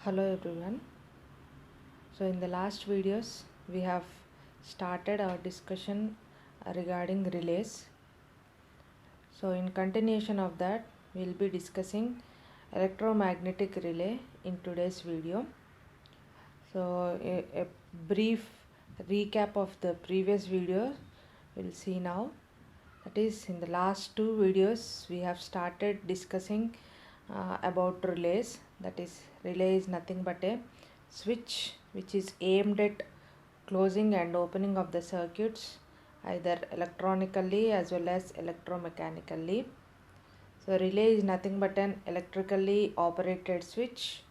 Hello everyone. So in the last videos we have started our discussion regarding relays. So in continuation of that we'll be discussing electromagnetic relay in today's video. So a brief recap of the previous video we'll see now. That is, in the last two videos we have started discussing about relays. That is, relay is nothing but a switch which is aimed at closing and opening of the circuits either electronically as well as electromechanically. So relay is nothing but an electrically operated switch.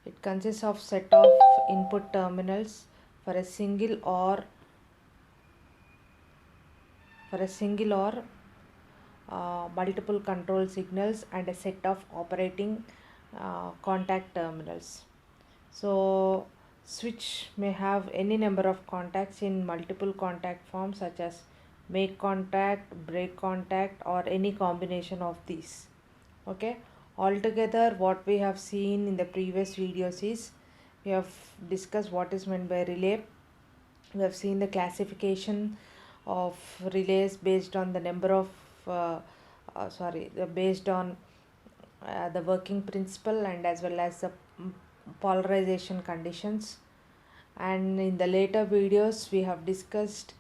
It consists of set of input terminals for a single or multiple control signals and a set of operating contact terminals. So switch may have any number of contacts in multiple contact forms such as make contact, break contact, or any combination of these. Okay, altogether what we have seen in the previous videos is we have discussed what is meant by relay. We have seen the classification of relays based on the number of based on the working principle and as well as the polarization conditions. And in the later videos we have discussed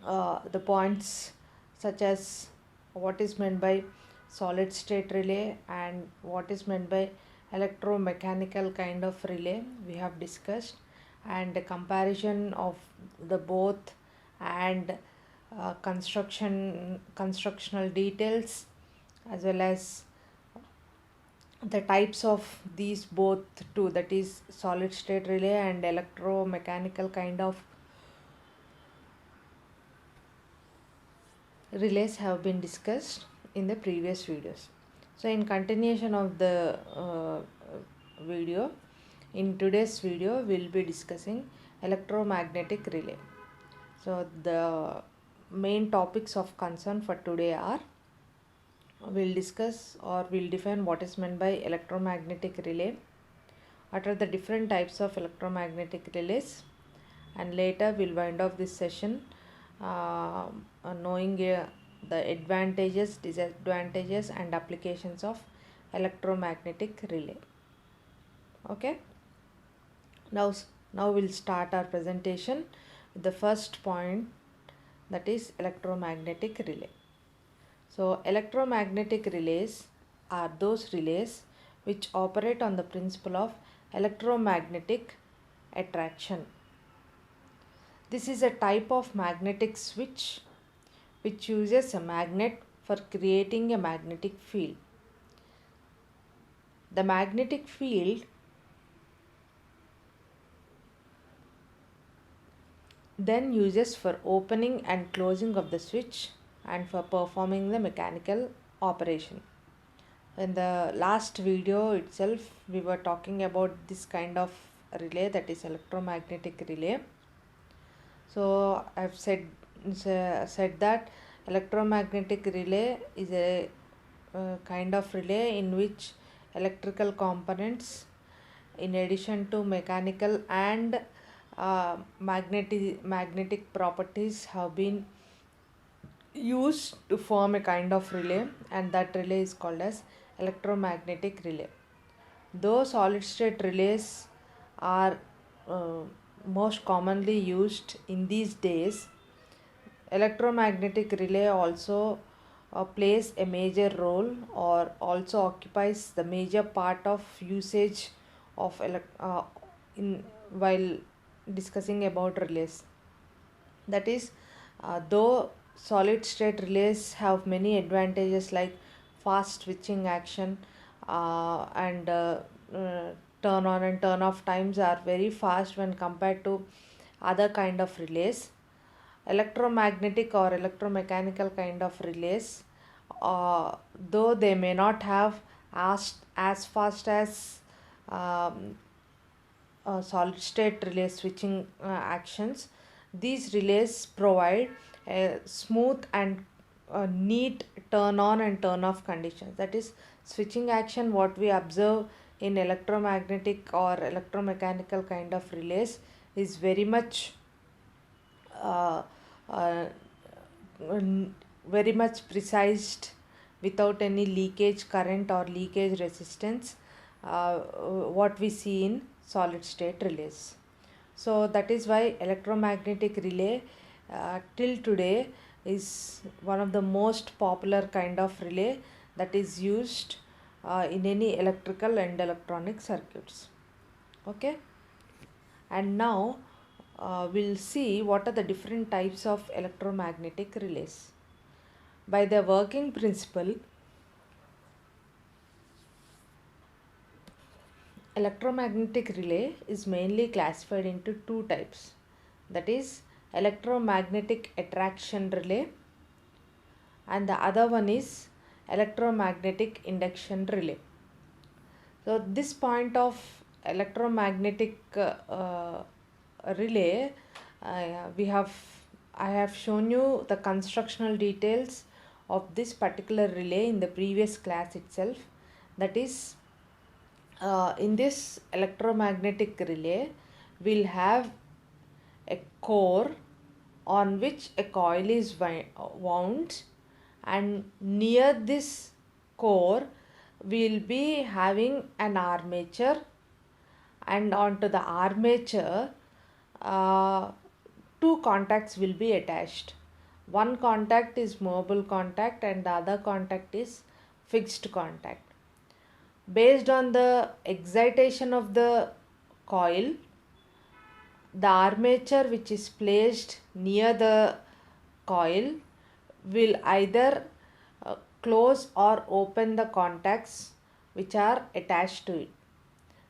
the points such as what is meant by solid state relay and what is meant by electromechanical kind of relay we have discussed, and the comparison of the both, and constructional details as well as the types of these both two, that is solid state relay and electromechanical kind of relays have been discussed in the previous videos. So in continuation of the video, in today's video we'll be discussing electromagnetic relay. So the main topics of concern for today are, we'll discuss or we'll define what is meant by electromagnetic relay, what are the different types of electromagnetic relays, and later we'll wind up this session knowing the advantages, disadvantages, and applications of electromagnetic relay. Okay, now we'll start our presentation with the first point, that is electromagnetic relay. So electromagnetic relays are those relays which operate on the principle of electromagnetic attraction. This is a type of magnetic switch which uses a magnet for creating a magnetic field. The magnetic field then uses for opening and closing of the switch and for performing the mechanical operation. In the last video itself we were talking about this kind of relay, that is electromagnetic relay. So I've said that electromagnetic relay is a kind of relay in which electrical components in addition to mechanical and magnetic properties have been used to form a kind of relay, and that relay is called as electromagnetic relay. Though solid state relays are most commonly used in these days, electromagnetic relay also plays a major role or also occupies the major part of usage of in while discussing about relays. That is, though solid state relays have many advantages like fast switching action and turn on and turn off times are very fast when compared to other kind of relays, electromagnetic or electromechanical kind of relays, though they may not have as fast as um, solid state relay switching actions, these relays provide a smooth and neat turn on and turn off conditions. That is, switching action what we observe in electromagnetic or electromechanical kind of relays is very much uh, uh, very much precised without any leakage current or leakage resistance, what we see in solid state relays. So that is why electromagnetic relay till today is one of the most popular kind of relay that is used in any electrical and electronic circuits. Okay, and now we'll see what are the different types of electromagnetic relays. By the working principle, electromagnetic relay is mainly classified into two types, that is electromagnetic attraction relay and the other one is electromagnetic induction relay. So this point of electromagnetic relay, I have shown you the constructional details of this particular relay in the previous class itself. That is, in this electromagnetic relay, we'll have a core on which a coil is wound, and near this core we'll be having an armature, and onto the armature two contacts will be attached. One contact is movable contact and the other contact is fixed contact. Based on the excitation of the coil, the armature which is placed near the coil will either close or open the contacts which are attached to it.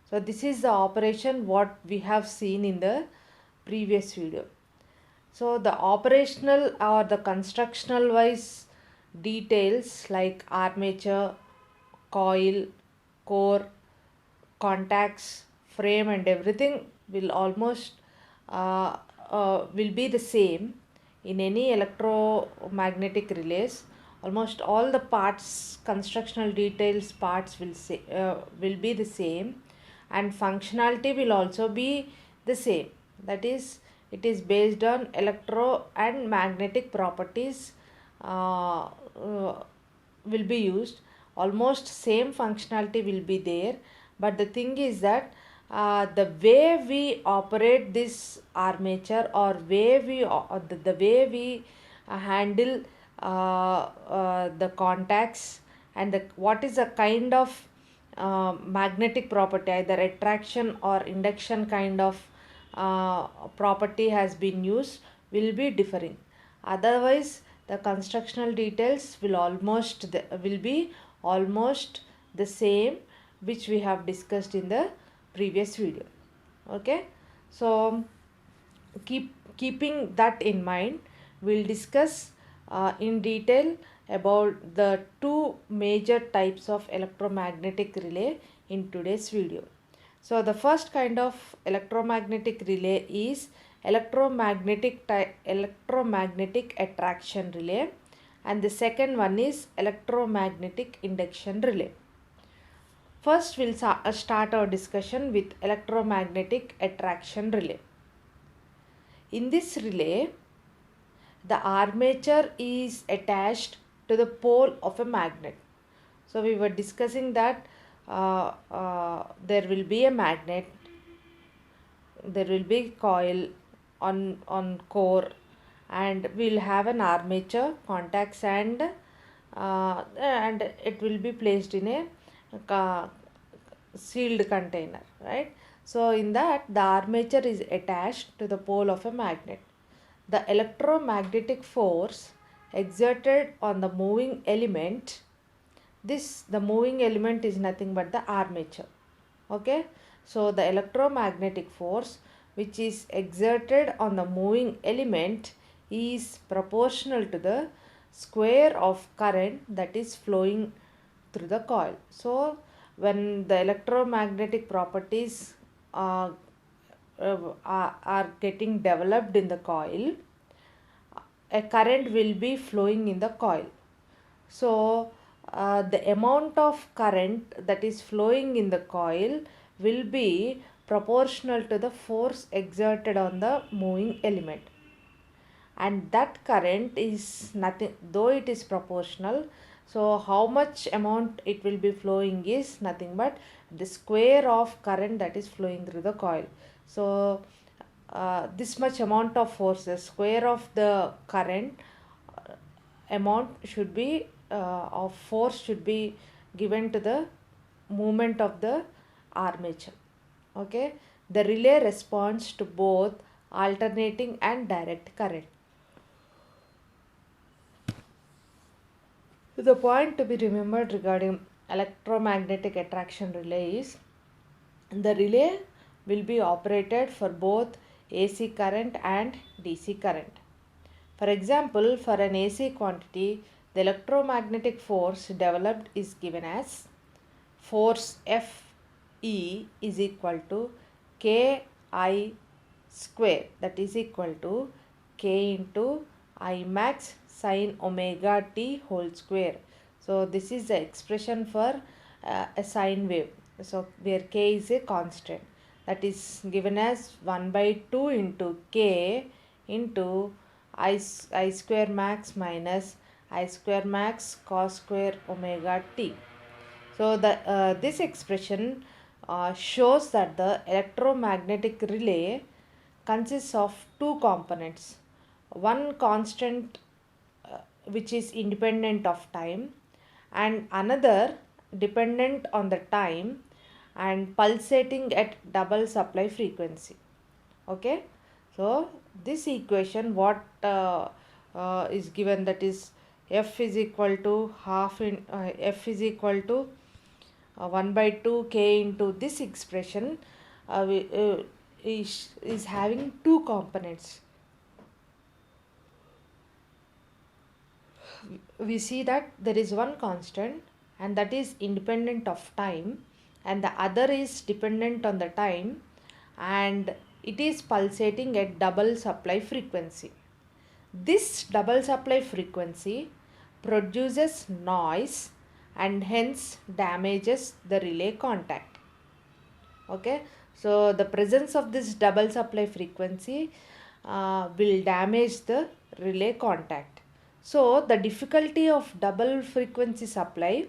So this is the operation what we have seen in the previous video. So the operational or the constructional wise details like armature, coil, core, contacts, frame and everything will almost will be the same in any electromagnetic relays. Almost all the parts, constructional details parts will be the same, and functionality will also be the same. That is, it is based on electro and magnetic properties will be used. Almost same functionality will be there, but the thing is that the way we operate this armature or the way we handle the contacts and what is the kind of magnetic property, either attraction or induction kind of property has been used, will be differing. Otherwise the constructional details will be almost the same which we have discussed in the previous video. Okay, so keeping that in mind, we'll discuss in detail about the two major types of electromagnetic relay in today's video. So the first kind of electromagnetic relay is electromagnetic attraction relay, and the second one is electromagnetic induction relay. First, we'll start our discussion with electromagnetic attraction relay. In this relay, the armature is attached to the pole of a magnet. So we were discussing that there will be a magnet, there will be coil on core, and we'll have an armature, contacts, and it will be placed in a sealed container, right? So in that, the armature is attached to the pole of a magnet. The electromagnetic force exerted on the moving element, the moving element is nothing but the armature. Okay, so the electromagnetic force which is exerted on the moving element is proportional to the square of current that is flowing through the coil. So when the electromagnetic properties are getting developed in the coil, a current will be flowing in the coil. So the amount of current that is flowing in the coil will be proportional to the force exerted on the moving element, and that current is nothing, though it is proportional, so how much amount it will be flowing is nothing but the square of current that is flowing through the coil. So this much amount of force, the square of the current amount should be of force should be given to the movement of the armature. Okay, the relay responds to both alternating and direct current. The point to be remembered regarding electromagnetic attraction relay is the relay will be operated for both AC current and DC current. For example, for an AC quantity, the electromagnetic force developed is given as force Fe is equal to Ki square, that is equal to K into I max sin omega t whole square. So this is the expression for a sine wave. So where K is a constant, that is given as 1 by 2 into K into I square max minus I square max cos square omega t. So this expression shows that the electromagnetic relay consists of two components, one constant which is independent of time, and another dependent on the time and pulsating at double supply frequency. Okay, so this equation what is given, that is F is equal to F is equal to 1 by 2 K into this expression is having two components. We see that there is one constant and that is independent of time, and the other is dependent on the time and it is pulsating at double supply frequency. This double supply frequency produces noise and hence damages the relay contact. Okay, so the presence of this double supply frequency will damage the relay contact. So the difficulty of double frequency supply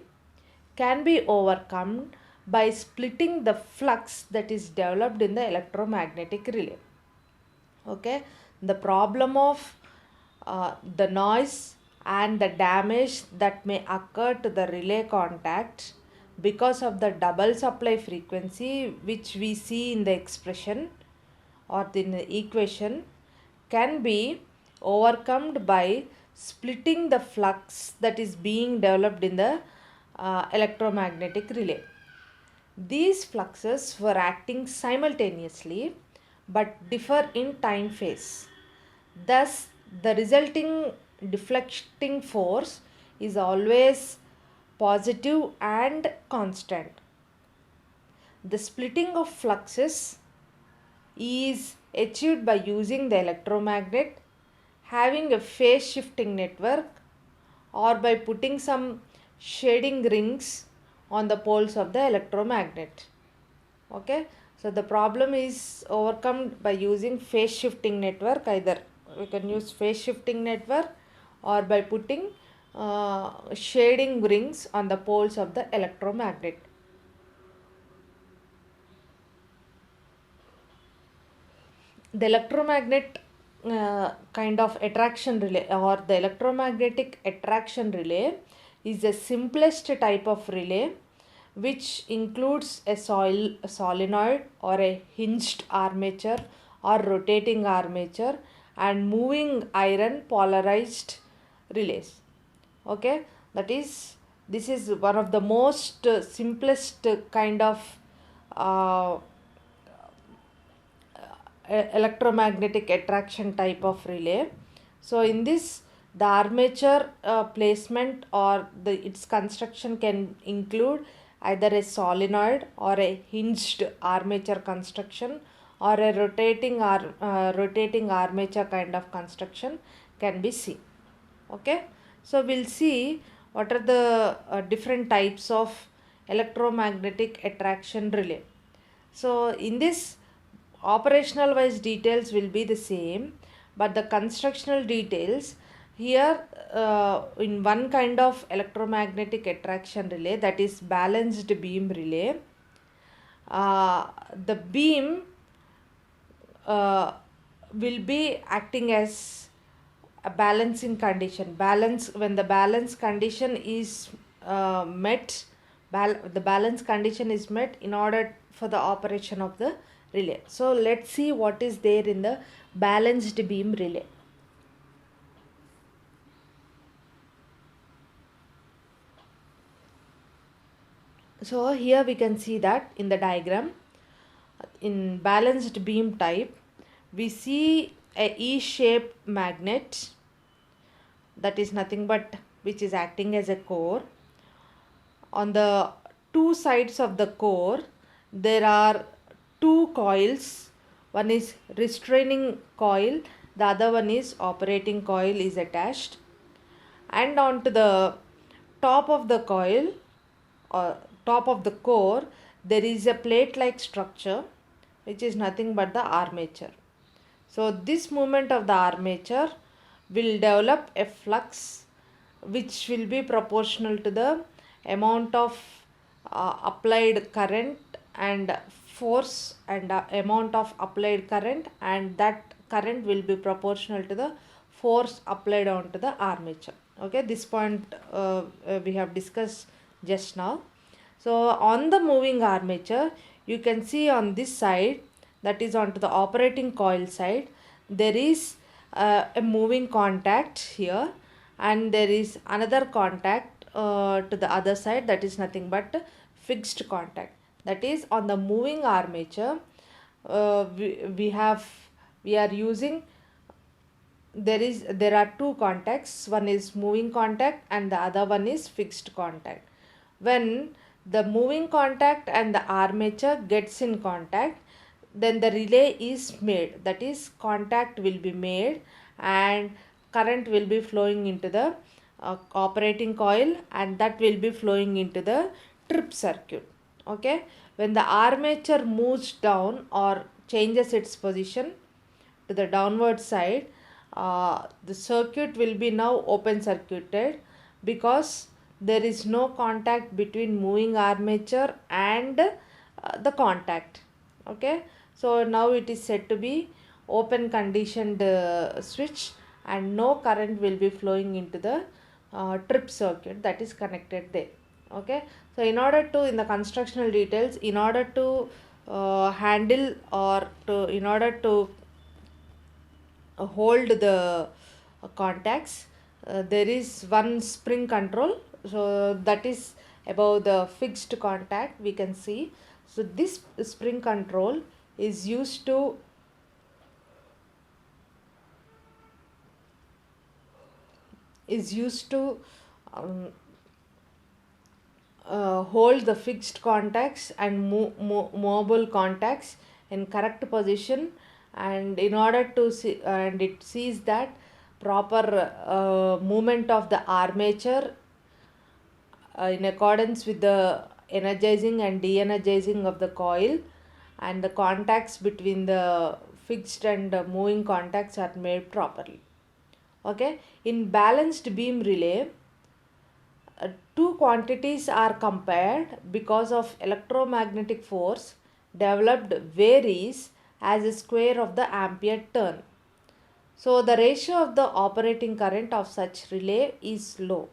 can be overcome by splitting the flux that is developed in the electromagnetic relay. Okay, the problem of the noise and the damage that may occur to the relay contact because of the double supply frequency which we see in the expression or in the equation can be overcome by splitting the flux that is being developed in the electromagnetic relay. These fluxes were acting simultaneously but differ in time phase. Thus, the resulting deflecting force is always positive and constant. The splitting of fluxes is achieved by using the electromagnet having a phase shifting network or by putting some shading rings on the poles of the electromagnet. Okay, so the problem is overcome by using phase shifting network. Either we can use phase shifting network or by putting shading rings on the poles of the electromagnet. The electromagnet kind of attraction relay or the electromagnetic attraction relay is the simplest type of relay which includes a solenoid or a hinged armature or rotating armature and moving iron polarized relays. Okay, that is, this is one of the most simplest kind of uh, electromagnetic attraction type of relay. So in this, the armature placement or its construction can include either a solenoid or a hinged armature construction or a rotating armature kind of construction can be seen. Okay, so we'll see what are the different types of electromagnetic attraction relay. So in this, operational wise details will be the same, but the constructional details here, in one kind of electromagnetic attraction relay, that is balanced beam relay, the beam uh, will be acting as a balancing condition. Balance, when the balance condition is met, the balance condition is met in order for the operation of the relay. So let's see what is there in the balanced beam relay. So here we can see that in the diagram, in balanced beam type, we see a E-shaped magnet, that is nothing but which is acting as a core. On the two sides of the core, there are two coils. One is restraining coil, the other one is operating coil is attached. And onto the top of the coil, or top of the core, there is a plate like structure which is nothing but the armature. So this movement of the armature will develop a flux which will be proportional to the amount of applied current and force, and amount of applied current, and that current will be proportional to the force applied onto the armature. Okay, this point we have discussed just now. So on the moving armature, you can see on this side, that is onto the operating coil side, there is a moving contact here, and there is another contact to the other side, that is nothing but fixed contact. That is, on the moving armature, we are using, there are two contacts, one is moving contact and the other one is fixed contact. When the moving contact and the armature gets in contact, then the relay is made, that is contact will be made and current will be flowing into the operating coil, and that will be flowing into the trip circuit. Okay, when the armature moves down or changes its position to the downward side, the circuit will be now open circuited, because there is no contact between moving armature and the contact. Okay, so now it is said to be open conditioned switch, and no current will be flowing into the trip circuit that is connected there. Okay, so in order to, in the constructional details, in order to handle, or to, in order to hold the contacts, there is one spring control, so that is above the fixed contact, we can see. So this spring control is used to um, hold the fixed contacts and movable contacts in correct position, and in order to see, and it sees that proper movement of the armature in accordance with the energizing and de-energizing of the coil, and the contacts between the fixed and moving contacts are made properly. Okay, in balanced beam relay, two quantities are compared because of electromagnetic force developed varies as a square of the ampere turn. So the ratio of the operating current of such relay is low.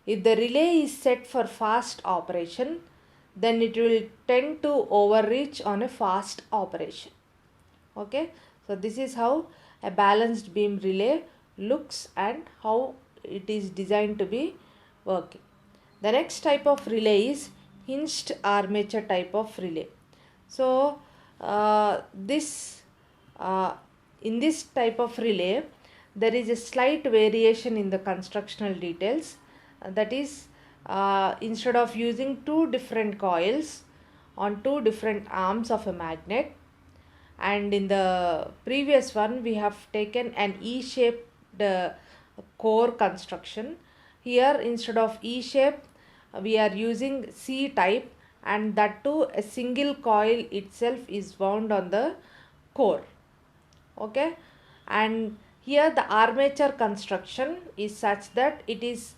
If the relay is set for fast operation, then it will tend to overreach on a fast operation. Okay, so this is how a balanced beam relay looks and how it is designed to be working. The next type of relay is hinged armature type of relay. So this in this type of relay, there is a slight variation in the constructional details. That is, instead of using two different coils on two different arms of a magnet, and in the previous one we have taken an E-shaped core construction. Here instead of E shape we are using C type, and that too a single coil itself is wound on the core. Okay, and here the armature construction is such that it is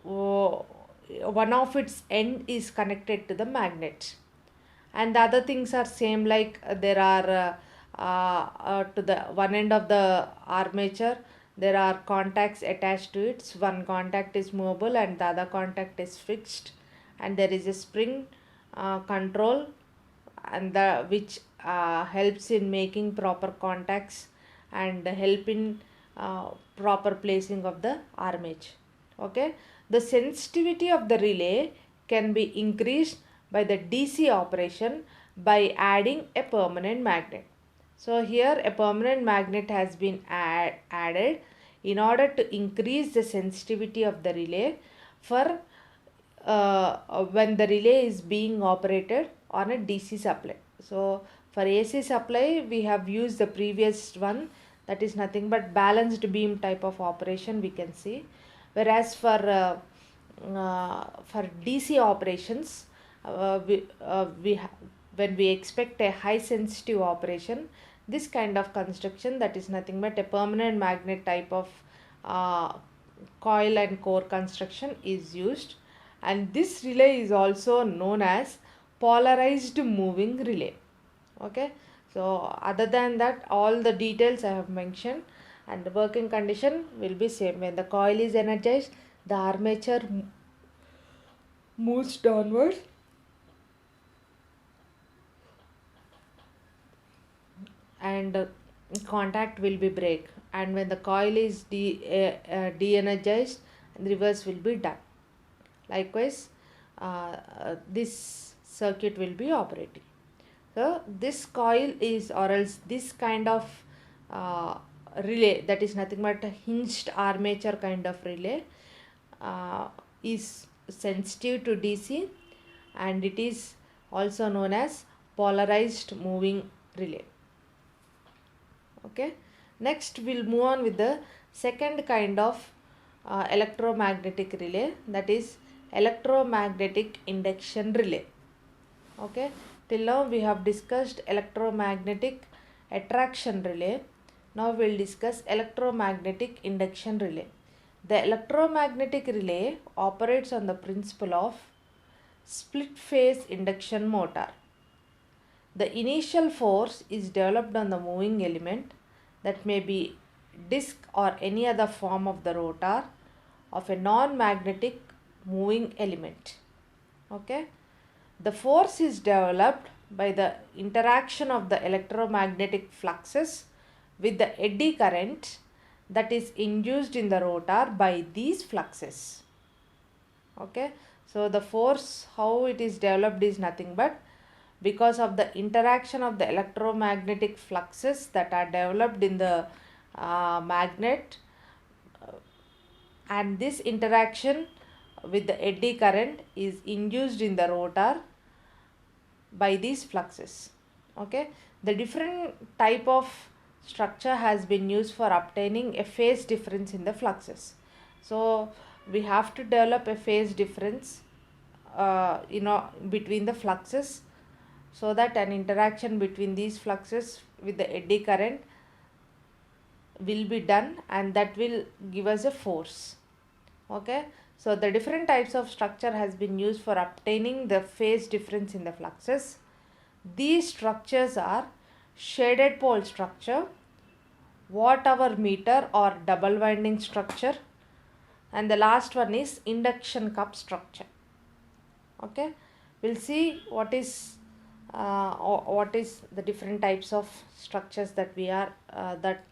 one of its end is connected to the magnet, and the other things are same, like there are to the one end of the armature there are contacts attached to it. So one contact is movable and the other contact is fixed, and there is a spring control, and the which helps in making proper contacts and help in proper placing of the armature. Okay, the sensitivity of the relay can be increased by the DC operation by adding a permanent magnet. So here a permanent magnet has been added in order to increase the sensitivity of the relay for when the relay is being operated on a DC supply. So for AC supply we have used the previous one, that is nothing but balanced beam type of operation we can see, whereas for DC operations when we expect a high sensitive operation, this kind of construction, that is nothing but a permanent magnet type of uh, coil and core construction is used, and this relay is also known as polarized moving relay. Okay, so other than that all the details I have mentioned, and the working condition will be same. When the coil is energized, the armature moves downwards and contact will be break, and when the coil is de-energized, the reverse will be done. Likewise this circuit will be operating. So this coil is, or else this kind of uh, relay, that is nothing but a hinged armature kind of relay, is sensitive to DC, and it is also known as polarized moving relay. Okay, next we'll move on with the second kind of electromagnetic relay, that is electromagnetic induction relay. Okay, till now we have discussed electromagnetic attraction relay. Now we'll discuss electromagnetic induction relay. The electromagnetic relay operates on the principle of split phase induction motor. The initial force is developed on the moving element, that may be disc or any other form of the rotor of a non-magnetic moving element. Okay, the force is developed by the interaction of the electromagnetic fluxes with the eddy current that is induced in the rotor by these fluxes. Okay, so the force how it is developed is nothing but because of the interaction of the electromagnetic fluxes that are developed in the magnet, and this interaction with the eddy current is induced in the rotor by these fluxes. Okay, the different type of structure has been used for obtaining a phase difference in the fluxes. So we have to develop a phase difference between the fluxes, so that an interaction between these fluxes with the eddy current will be done, and that will give us a force. Okay, so the different types of structure has been used for obtaining the phase difference in the fluxes. These structures are shaded pole structure, watt-hour meter or double winding structure, and the last one is induction cup structure. Okay, we'll see what is the different types of structures that we are that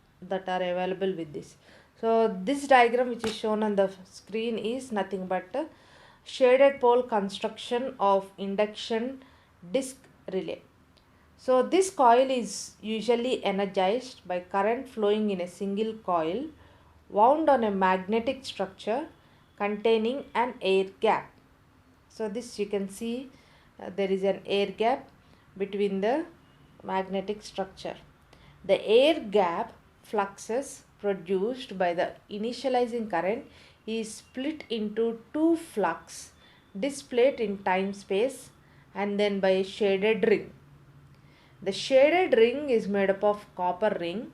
are available with this. So this diagram which is shown on the screen is nothing but a shaded pole construction of induction disc relay. So this coil is usually energized by current flowing in a single coil wound on a magnetic structure containing an air gap. So this you can see there is an air gap between the magnetic structure. The air gap fluxes produced by the initializing current is split into two flux displayed in time space and then by a shaded ring. The shaded ring is made up of copper ring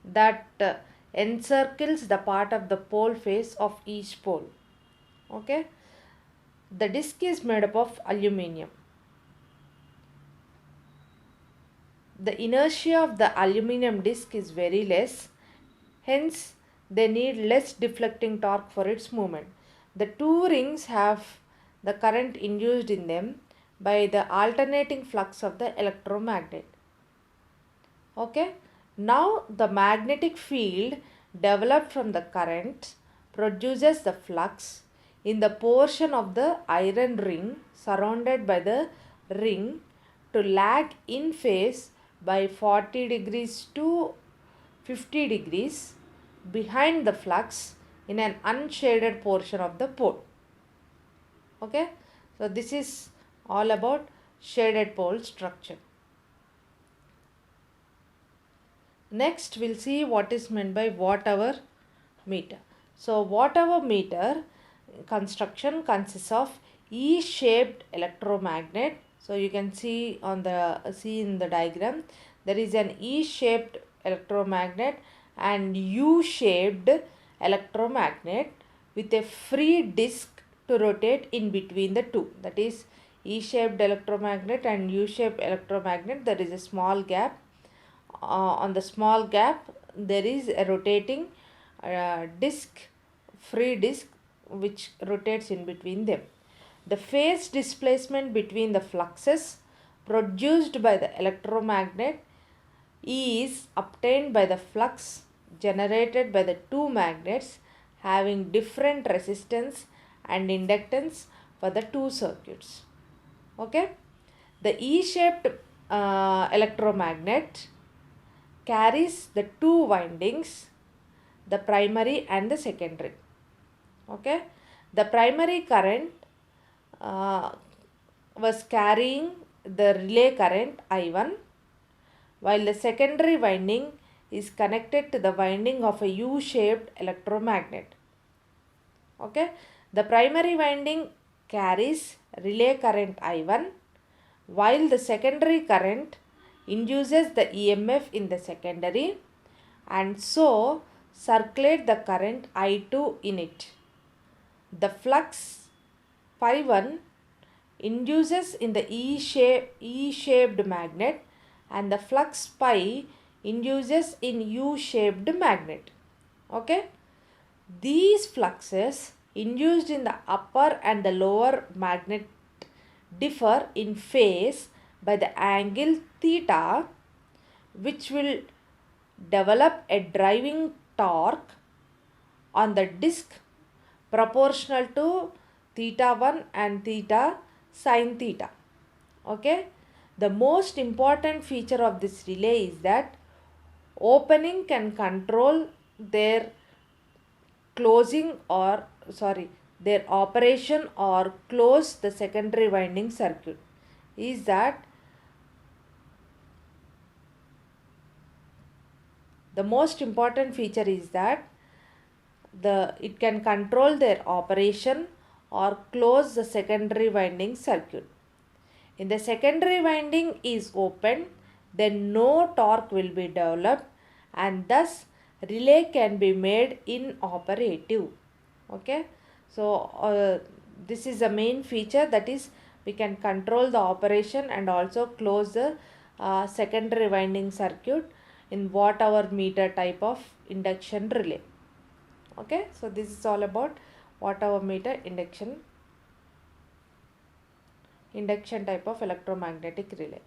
that encircles the part of the pole face of each pole. Okay. The disc is made up of aluminium. The inertia of the aluminium disc is very less, hence they need less deflecting torque for its movement. The two rings have the current induced in them by the alternating flux of the electromagnet. Okay. Now the magnetic field developed from the current produces the flux in the portion of the iron ring surrounded by the ring to lag in phase by 40 degrees to 50 degrees behind the flux in an unshaded portion of the pole. Okay. So this is all about shaded pole structure. Next, we'll see what is meant by watt-hour meter. So, watt-hour meter construction consists of E-shaped electromagnet. So, you can see in the diagram, there is an E-shaped electromagnet and U-shaped electromagnet with a free disc to rotate in between the two. That is E-shaped electromagnet and U-shaped electromagnet. There is a small gap. On the small gap there is a rotating free disc which rotates in between them. The phase displacement between the fluxes produced by the electromagnet is obtained by the flux generated by the two magnets having different resistance and inductance for the two circuits. Okay. The E-shaped electromagnet carries the two windings, the primary and the secondary. Okay. The primary current was carrying the relay current I1, while the secondary winding is connected to the winding of a U-shaped electromagnet. Okay. The primary winding carries relay current I1, while the secondary current induces the EMF in the secondary and so circulate the current I2 in it. The flux phi1 induces in the E-shaped magnet and the flux pi induces in U-shaped magnet. Okay. These fluxes induced in the upper and the lower magnet differ in phase by the angle theta, which will develop a driving torque on the disc proportional to theta 1 and theta sin theta. Okay. The most important feature of this relay is that opening can control their their operation or close the secondary winding circuit. Is that the most important feature is that it can control their operation or close the secondary winding circuit. In the secondary winding is open, then no torque will be developed and thus relay can be made inoperative. Okay. So this is the main feature, that is we can control the operation and also close the secondary winding circuit in watt-hour meter type of induction relay. Okay. So this is all about watt-hour meter induction type of electromagnetic relay.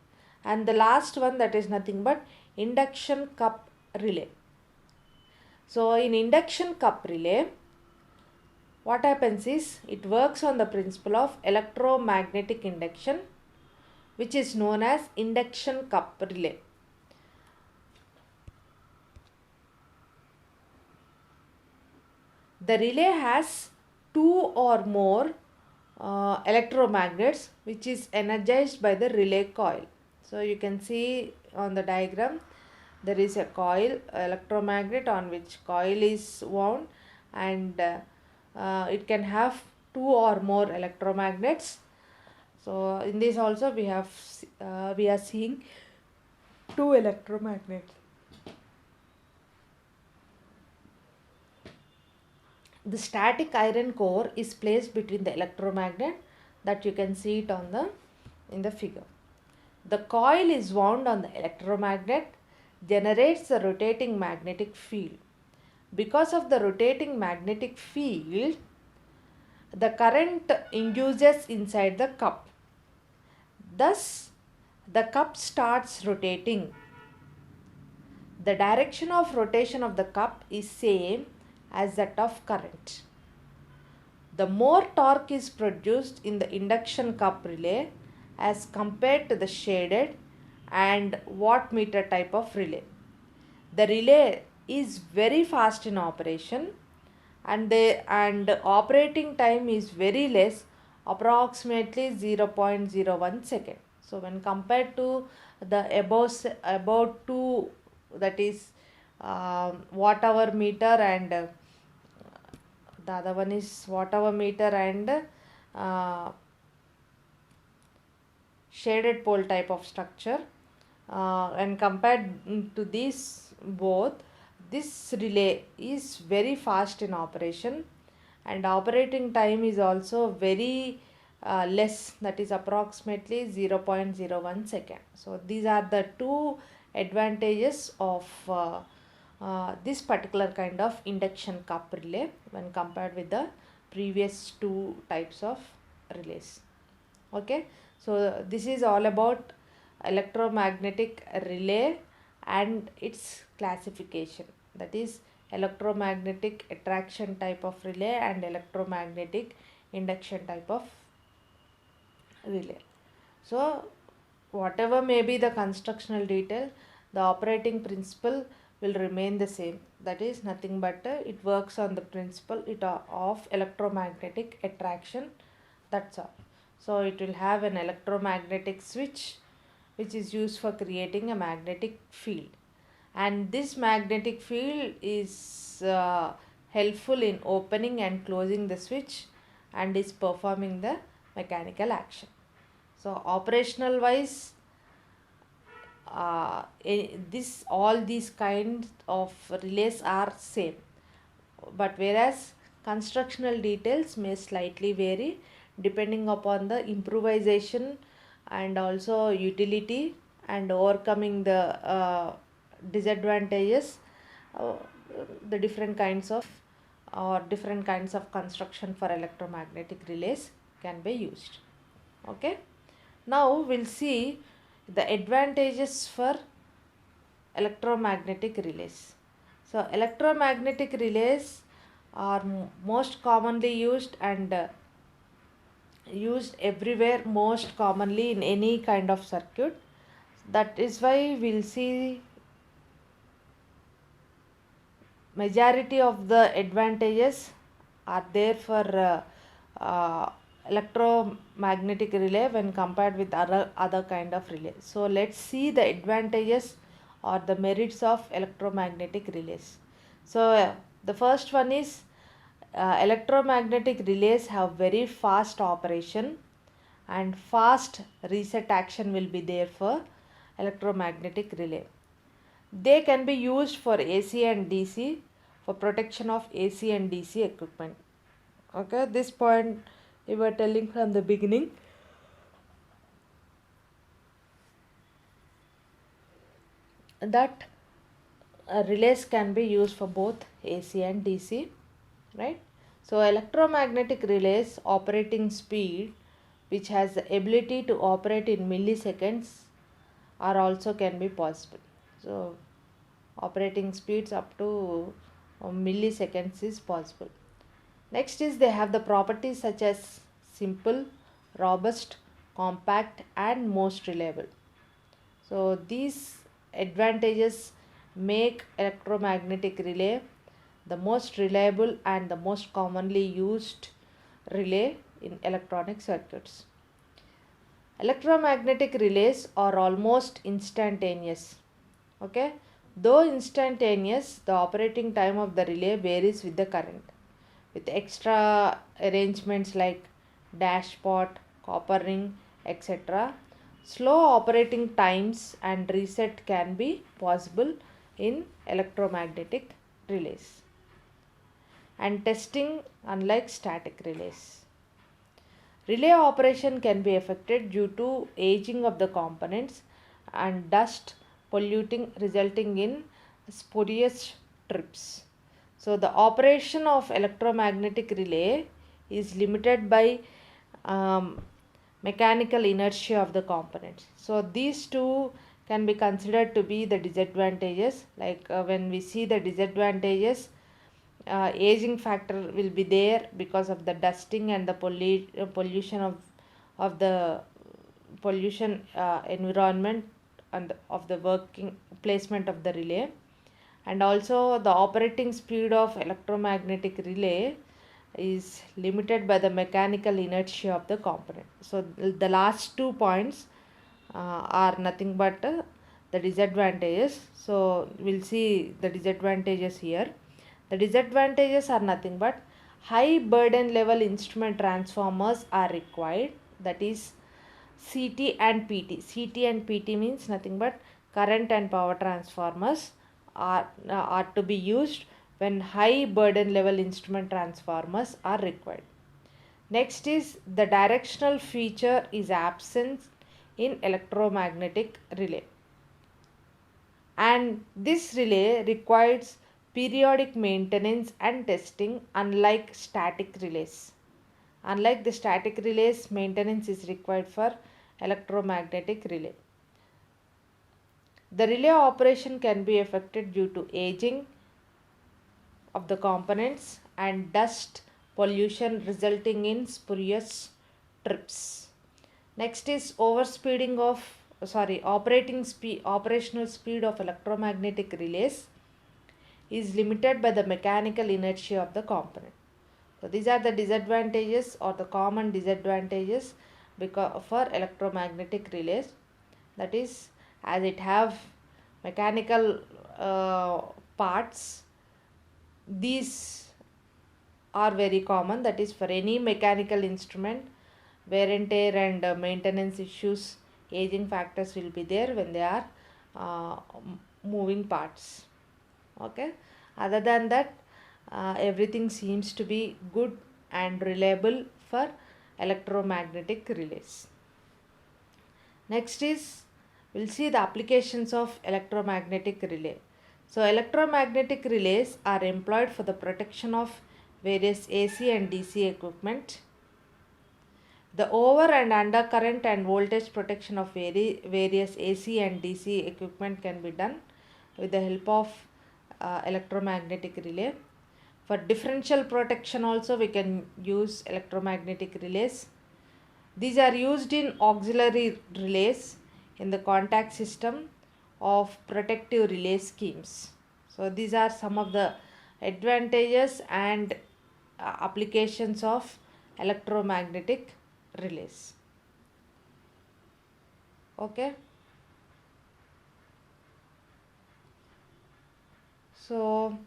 And the last one, that is nothing but induction cup relay. So in induction cup relay, what happens is it works on the principle of electromagnetic induction, which is known as induction cup relay. The relay has two or more electromagnets which is energized by the relay coil. So you can see on the diagram there is a coil, electromagnet on which coil is wound, and it can have two or more electromagnets. So in this also we are seeing two electromagnets. The static iron core is placed between the electromagnet, that you can see it on the in the figure. The coil is wound on the electromagnet, generates the rotating magnetic field. Because of the rotating magnetic field, the current induces inside the cup. Thus, the cup starts rotating. The direction of rotation of the cup is same as that of current. The more torque is produced in the induction cup relay as compared to the shaded and wattmeter type of relay. The relay is very fast in operation, and the operating time is very less, approximately 0.01 second. So when compared to the about two, that is watt hour meter, and the other one is watt hour meter and shaded pole type of structure, and compared to these both, this relay is very fast in operation, and operating time is also very less, that is approximately 0.01 second. So these are the two advantages of this particular kind of induction cup relay when compared with the previous two types of relays. Okay, so this is all about electromagnetic relay and its classification, that is electromagnetic attraction type of relay and electromagnetic induction type of relay. So whatever may be the constructional detail, the operating principle will remain the same, that is nothing but it works on the principle of electromagnetic attraction, that's all. So it will have an electromagnetic switch which is used for creating a magnetic field, and this magnetic field is helpful in opening and closing the switch and is performing the mechanical action. So operational wise, all these kinds of relays are same, but whereas constructional details may slightly vary depending upon the improvisation and also utility and overcoming the disadvantages, uh, the different kinds of construction for electromagnetic relays can be used. Okay, now we'll see the advantages for electromagnetic relays. So electromagnetic relays are most commonly used and used everywhere, most commonly in any kind of circuit. That is why we'll see majority of the advantages are there for electromagnetic relay when compared with other kind of relay. So let's see the advantages or the merits of electromagnetic relays. So the first one is electromagnetic relays have very fast operation, and fast reset action will be there for electromagnetic relay. They can be used for AC and DC, for protection of AC and DC equipment. Okay, this point we were telling from the beginning. That relays can be used for both AC and DC, right? So electromagnetic relays operating speed, which has the ability to operate in milliseconds, are also can be possible. So operating speeds up to milliseconds is possible. Next is they have the properties such as simple, robust, compact and most reliable. So these advantages make electromagnetic relay the most reliable and the most commonly used relay in electronic circuits. Electromagnetic relays are almost instantaneous. Okay, though instantaneous, the operating time of the relay varies with the current. with extra arrangements like dashpot, copper ring, etc. Slow operating times and reset can be possible in electromagnetic relays. And testing unlike static relays. Relay operation can be affected due to aging of the components and dust polluting resulting in spurious trips. So the operation of electromagnetic relay is limited by um, mechanical inertia of the components. So these two can be considered to be the disadvantages. Like when we see the disadvantages, aging factor will be there because of the dusting and the pollution of the pollution environment and of the working placement of the relay. And also the operating speed of electromagnetic relay is limited by the mechanical inertia of the component. So the last 2 points are nothing but the disadvantages. So we'll see the disadvantages here. The disadvantages are nothing but high burden level instrument transformers are required, that is CT and PT. CT and PT means nothing but current and power transformers are to be used when high burden level instrument transformers are required. Next is the directional feature is absent in electromagnetic relay, and this relay requires periodic maintenance and testing unlike static relays. Unlike the static relays, maintenance is required for electromagnetic relay. The relay operation can be affected due to aging of the components and dust pollution resulting in spurious trips. Next is operational speed of electromagnetic relays is limited by the mechanical inertia of the component. So these are the disadvantages or the common disadvantages for electromagnetic relays. That is, as it have mechanical parts, these are very common. That is, for any mechanical instrument, wear and tear and maintenance issues, aging factors will be there when they are uh, moving parts. Okay, other than that, everything seems to be good and reliable for electromagnetic relays. Next is, we'll see the applications of electromagnetic relay. So electromagnetic relays are employed for the protection of various AC and DC equipment. The over and undercurrent and voltage protection of various AC and DC equipment can be done with the help of electromagnetic relay. For differential protection also we can use electromagnetic relays. These are used in auxiliary relays in the contact system of protective relay schemes. So these are some of the advantages and applications of electromagnetic relays. Okay. So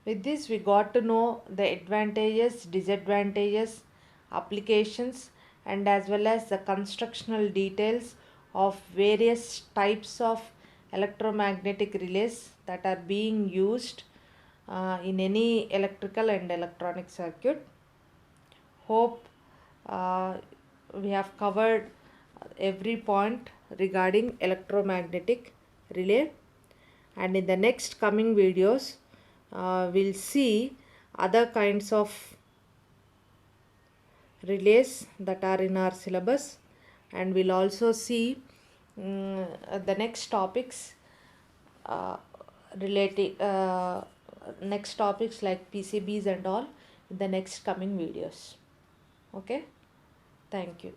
with this we got to know the advantages, disadvantages, applications, and as well as the constructional details of various types of electromagnetic relays that are being used in any electrical and electronic circuit. Hope we have covered every point regarding electromagnetic relay, and in the next coming videos we'll see other kinds of relays that are in our syllabus, and we'll also see the next topics uh, relating next topics like PCBs and all in the next coming videos. Okay, thank you.